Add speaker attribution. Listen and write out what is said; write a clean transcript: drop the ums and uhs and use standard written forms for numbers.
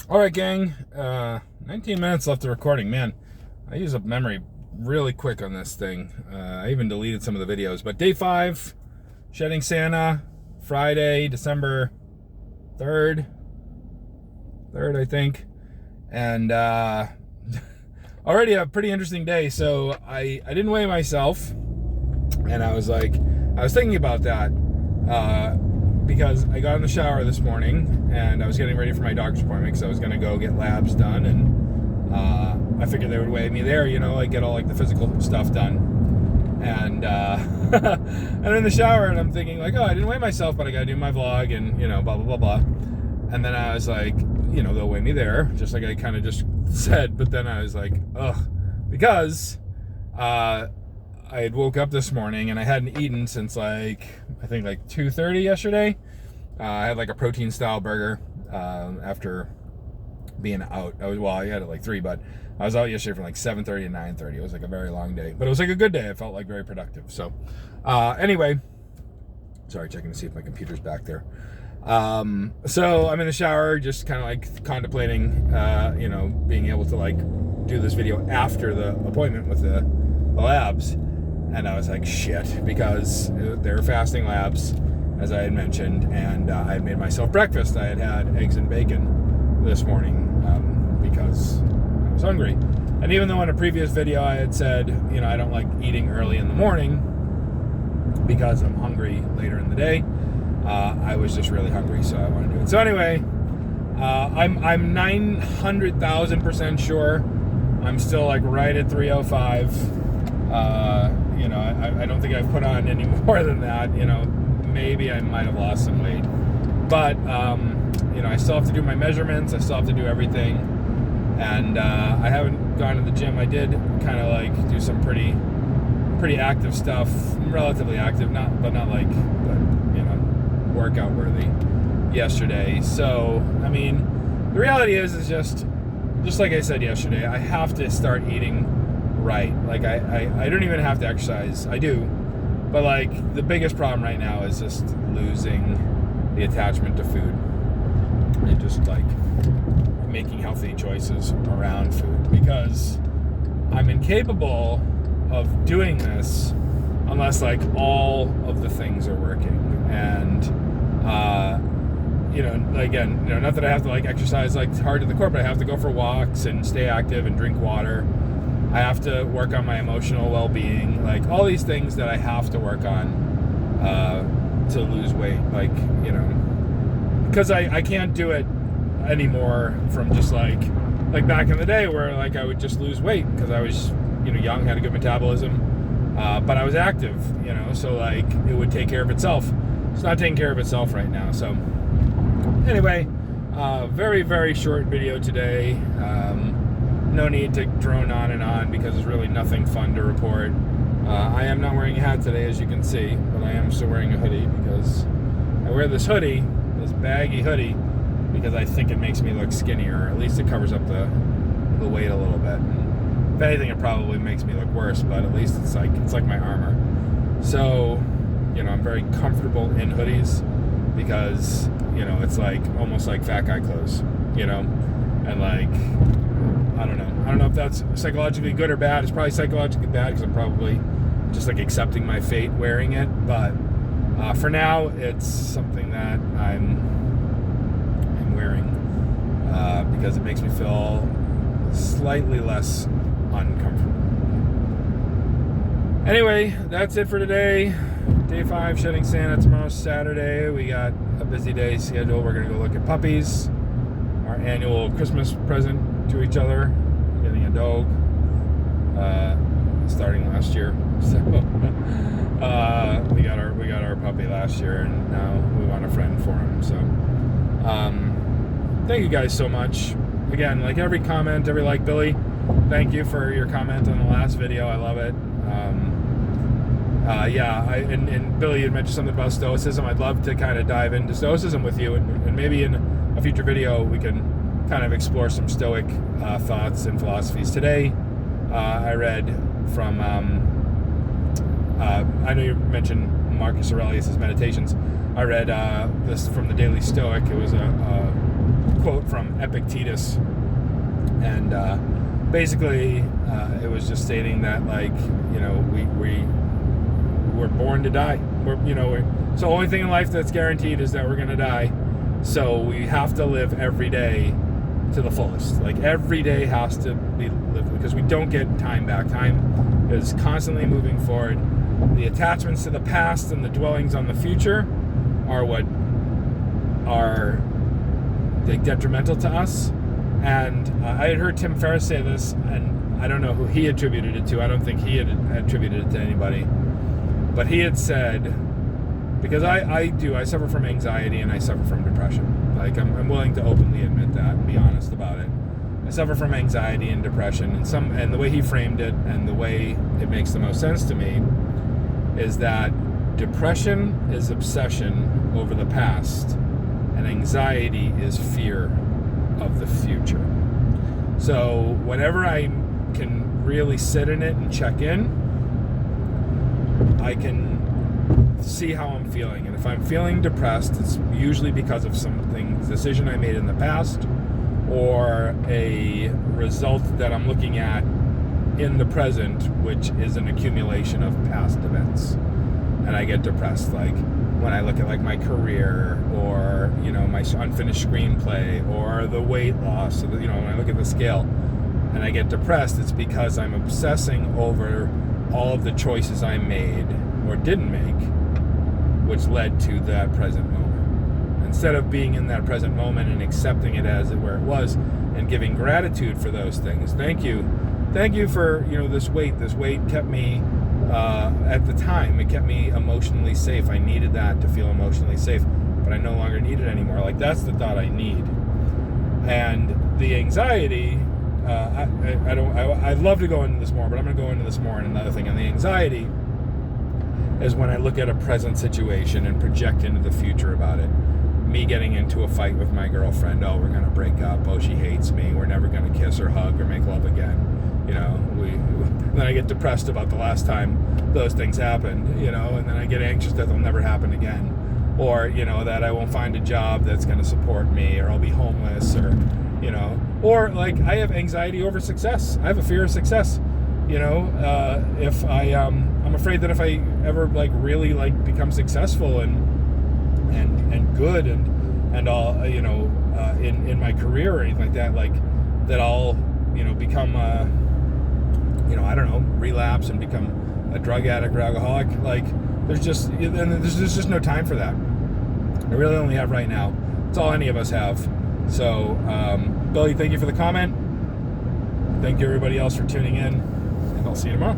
Speaker 1: All right, gang. 19 minutes left of recording. Man, I use up memory really quick on this thing. I even deleted some of the videos. But day 5, shedding Santa, Friday, December 3rd, I think. And already a pretty interesting day. So I didn't weigh myself, and I was thinking about that. Because I got in the shower this morning and I was getting ready for my doctor's appointment because I was going to go get labs done, and I figured they would weigh me there, get all the physical stuff done. And I'm in the shower and I'm thinking oh, I didn't weigh myself, but I got to do my vlog and, blah, blah, blah, blah. And then I was they'll weigh me there, just like I kind of just said. But then I was ugh, because I had woke up this morning and I hadn't eaten since I think 2:30 yesterday. I had a protein style burger after being out. I had it 3, but I was out yesterday from 7:30 and 9:30. It was a very long day, but it was a good day. I felt very productive. So anyway, sorry, checking to see if my computer's back there. So I'm in the shower, just kind of contemplating, being able to do this video after the appointment with the labs. And I was shit, because they were fasting labs, as I had mentioned, and I had made myself breakfast. I had eggs and bacon this morning because I was hungry. And even though in a previous video I had said, I don't like eating early in the morning because I'm hungry later in the day, I was just really hungry, so I wanted to do it. So anyway, I'm 900,000% sure I'm still right at 305. I don't think I've put on any more than that. Maybe I might have lost some weight, but I still have to do my measurements. I still have to do everything, and I haven't gone to the gym. I did kind of do some pretty active stuff, relatively active, but workout worthy yesterday. So the reality is just like I said yesterday, I have to start eating right. I don't even have to exercise. I do, but the biggest problem right now is just losing the attachment to food and just making healthy choices around food, because I'm incapable of doing this unless all of the things are working. And again, not that I have to exercise hard to the core, but I have to go for walks and stay active and drink water. I have to work on my emotional well-being, all these things that I have to work on to lose weight, because I can't do it anymore from just back in the day where I would just lose weight because I was young, had a good metabolism, but I was active, so it would take care of itself. It's not taking care of itself right now. So anyway, very, very short video today. No need to drone on and on because there's really nothing fun to report. I am not wearing a hat today, as you can see, but I am still wearing a hoodie because I wear this baggy hoodie, because I think it makes me look skinnier, or at least it covers up the weight a little bit. And if anything, it probably makes me look worse, but at least it's like my armor. So, I'm very comfortable in hoodies because, it's almost like fat guy clothes, and I don't know if that's psychologically good or bad. It's probably psychologically bad because I'm probably just accepting my fate wearing it. But for now, it's something that I'm wearing because it makes me feel slightly less uncomfortable. Anyway, that's it for today. Day 5, shedding Santa. Tomorrow's Saturday. We got a busy day scheduled. We're gonna go look at puppies. Our annual Christmas present to each other, getting a dog, starting last year. So we got our puppy last year, and now we want a friend for him. So thank you guys so much. Again, every comment, every Billy, thank you for your comment on the last video. I love it. And Billy, you mentioned something about Stoicism. I'd love to kind of dive into Stoicism with you, and maybe in a future video we can kind of explore some Stoic thoughts and philosophies. Today, I read from, I know you mentioned Marcus Aurelius' Meditations. I read this from the Daily Stoic. It was a quote from Epictetus, and basically it was just stating that, like, you know, we're born to die. So the only thing in life that's guaranteed is that we're going to die. So we have to live every day to the fullest. Like, every day has to be lived, because we don't get time back. Time is constantly moving forward. The attachments to the past and the dwellings on the future are what are, like, detrimental to us. And I had heard Tim Ferriss say this, and I don't know who he attributed it to. I don't think he had attributed it to anybody. But he had said, because I suffer from anxiety and I suffer from depression. Like, I'm willing to openly admit that and be honest about it. I suffer from anxiety and depression, and the way he framed it, and the way it makes the most sense to me, is that depression is obsession over the past, and anxiety is fear of the future. So whenever I can really sit in it and check in, I can see how I'm feeling. And if I'm feeling depressed, it's usually because of decision I made in the past, or a result that I'm looking at in the present, which is an accumulation of past events. And I get depressed, like when I look at, like, my career, or, you know, my unfinished screenplay, or the weight loss, or when I look at the scale and I get depressed, it's because I'm obsessing over all of the choices I made or didn't make, which led to that present moment. Instead of being in that present moment and accepting it as where it was, and giving gratitude for those things. Thank you for, this weight. This weight kept me, at the time, it kept me emotionally safe. I needed that to feel emotionally safe, but I no longer need it anymore. Like, that's the thought I need. And the anxiety, I'd love to go into this more, but I'm going to go into this more in another thing. And the anxiety is when I look at a present situation and project into the future about it. Me getting into a fight with my girlfriend. Oh, we're going to break up. Oh, she hates me. We're never going to kiss or hug or make love again. Then I get depressed about the last time those things happened, and then I get anxious that they'll never happen again. Or, that I won't find a job that's going to support me, or I'll be homeless, or like, I have anxiety over success. I have a fear of success. If I'm afraid that if I ever, like, really, like, become successful and good and all, in my career or anything like that, like, that I'll, become I don't know, relapse and become a drug addict or alcoholic. Like, there's just no time for that. I really only have right now. It's all any of us have. So, Billy, thank you for the comment. Thank you everybody else for tuning in, and I'll see you tomorrow.